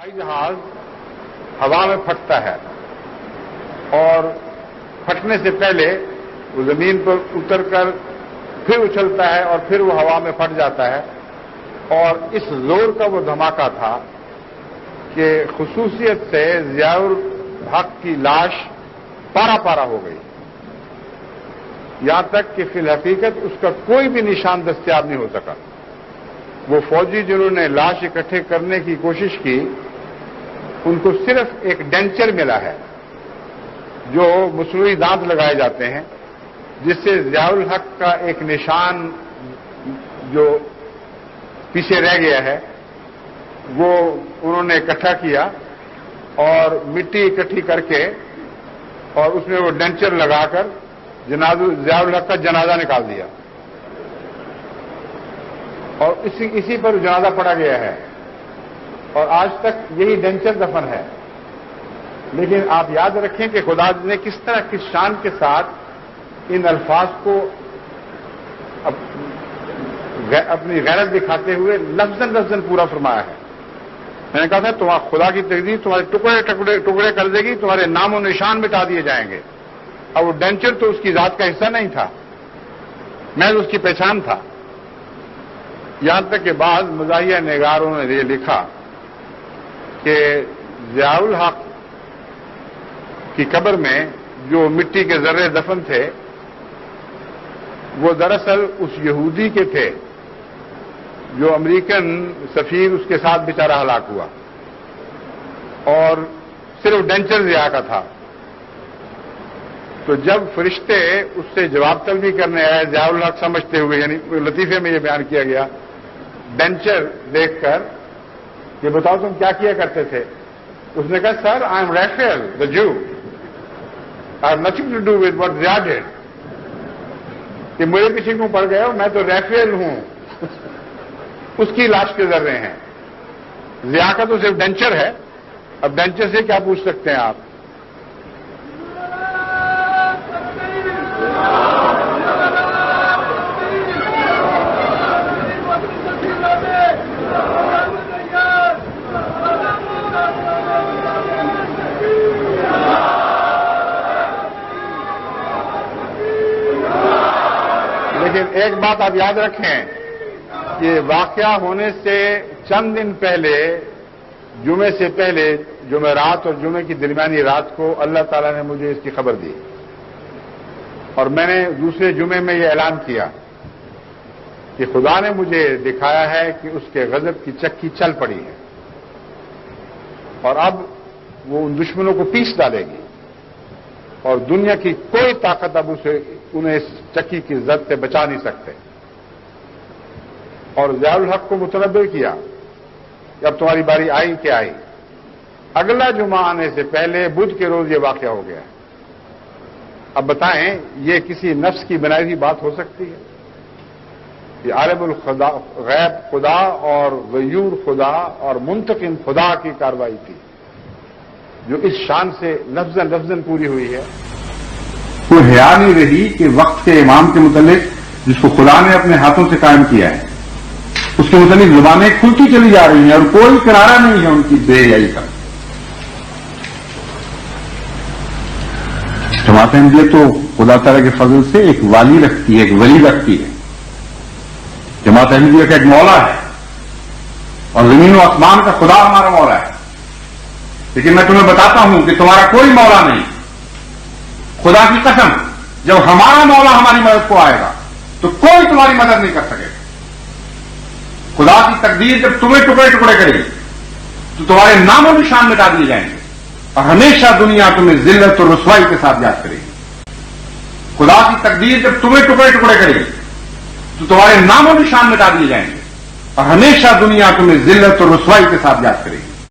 ہوائی جہاز ہوا میں پھٹتا ہے اور پھٹنے سے پہلے وہ زمین پر اتر کر پھر اچھلتا ہے اور پھر وہ ہوا میں پھٹ جاتا ہے، اور اس زور کا وہ دھماکہ تھا کہ خصوصیت سے ضیاء الحق کی لاش پارا پارا ہو گئی، یہاں تک کہ فی الحقیقت اس کا کوئی بھی نشان دستیاب نہیں ہو سکا۔ وہ فوجی جنہوں نے لاش اکٹھے کرنے کی کوشش کی، ان کو صرف ایک ڈینچر ملا ہے جو مصنوعی دانت لگائے جاتے ہیں، جس سے ضیاء الحق کا ایک نشان جو پیچھے رہ گیا ہے وہ انہوں نے اکٹھا کیا اور مٹی اکٹھی کر کے اور اس میں وہ ڈینچر لگا کر ضیاء الحق کا جنازہ نکال دیا، اور اسی پر جنازہ پڑا گیا ہے، اور آج تک یہی ڈینچر دفن ہے۔ لیکن آپ یاد رکھیں کہ خدا نے کس طرح کس شان کے ساتھ ان الفاظ کو اپنی غیرت دکھاتے ہوئے لفظاً لفظاً پورا فرمایا ہے۔ میں نے کہا تھا تو خدا کی تقدیر تمہارے ٹکڑے کر دے گی، تمہارے نام و نشان مٹا دیے جائیں گے۔ اب وہ ڈینچر تو اس کی ذات کا حصہ نہیں تھا، محض اس کی پہچان تھا۔ یہاں تک کہ بعض مزاحیہ نگاروں نے یہ لکھا کہ ضیاء الحق کی قبر میں جو مٹی کے ذرے دفن تھے وہ دراصل اس یہودی کے تھے جو امریکن سفیر اس کے ساتھ بیچارہ ہلاک ہوا، اور صرف ڈینچر ضیاء کا تھا۔ تو جب فرشتے اس سے جواب طلبی کرنے آئے ضیاء الحق سمجھتے ہوئے، یعنی لطیفے میں یہ بیان کیا گیا ڈینچر دیکھ کر کہ بتاؤ تم کیا کرتے تھے، اس نے کہا سر آئی ایم ریفیل دا جو، I have nothing to do with what Zia did, کہ میرے پیچھے کیوں پڑ گئے ہو، میں تو ریفیل ہوں، اس کی لاش کے ذرے ہیں۔ ضیاء کا تو صرف ڈینچر ہے، اب ڈینچر سے کیا پوچھ سکتے ہیں آپ؟ لیکن ایک بات آپ یاد رکھیں کہ واقعہ ہونے سے چند دن پہلے، جمعے سے پہلے، جمعرات اور جمعے کی درمیانی رات کو اللہ تعالیٰ نے مجھے اس کی خبر دی، اور میں نے دوسرے جمعے میں یہ اعلان کیا کہ خدا نے مجھے دکھایا ہے کہ اس کے غضب کی چکی چل پڑی ہے، اور اب وہ ان دشمنوں کو پیس ڈالے گی، اور دنیا کی کوئی طاقت اب انہیں اس چکی کی زد سے بچا نہیں سکتے۔ اور ضیاء الحق کو متنبع کیا کہ اب تمہاری باری آئی کہ آئی۔ اگلا جمعہ آنے سے پہلے بدھ کے روز یہ واقعہ ہو گیا۔ اب بتائیں یہ کسی نفس کی بنائی ہوئی بات ہو سکتی ہے؟ یہ عالم غیب خدا اور غیور خدا اور منتقم خدا کی کارروائی تھی جو اس شان سے لفظاً لفظاً پوری ہوئی ہے۔ کوئی حیا نہیں رہی کہ وقت کے امام کے متعلق جس کو خدا نے اپنے ہاتھوں سے قائم کیا ہے اس کے متعلق زبانیں کھلتی چلی جا رہی ہیں اور کوئی کنارہ نہیں ہے ان کی بے حیائی کا۔ جماعت احمدیہ تو خدا تعالیٰ کے فضل سے ایک والی رکھتی ہے، ایک ولی رکھتی ہے۔ جماعت احمدیہ کا ایک مولا ہے، اور زمین و آسمان کا خدا ہمارا مولا ہے، لیکن میں تمہیں بتاتا ہوں کہ تمہارا کوئی مولا نہیں۔ خدا کی قسم جب ہمارا مولا ہماری مدد کو آئے گا تو کوئی تمہاری مدد نہیں کر سکے گا۔ خدا کی تقدیر جب تمہیں ٹکڑے ٹکڑے کرے گی تو تمہارے نام و نشان مٹا دیے جائیں گے، اور ہمیشہ دنیا تمہیں ذلت اور رسوائی کے ساتھ یاد کرے گی۔ خدا کی تقدیر جب تمہیں ٹکڑے ٹکڑے کرے گی تو تمہارے نام و نشان مٹا دیے جائیں گے، اور ہمیشہ دنیا تمہیں ذلت اور رسوائی کے ساتھ یاد کرے گی۔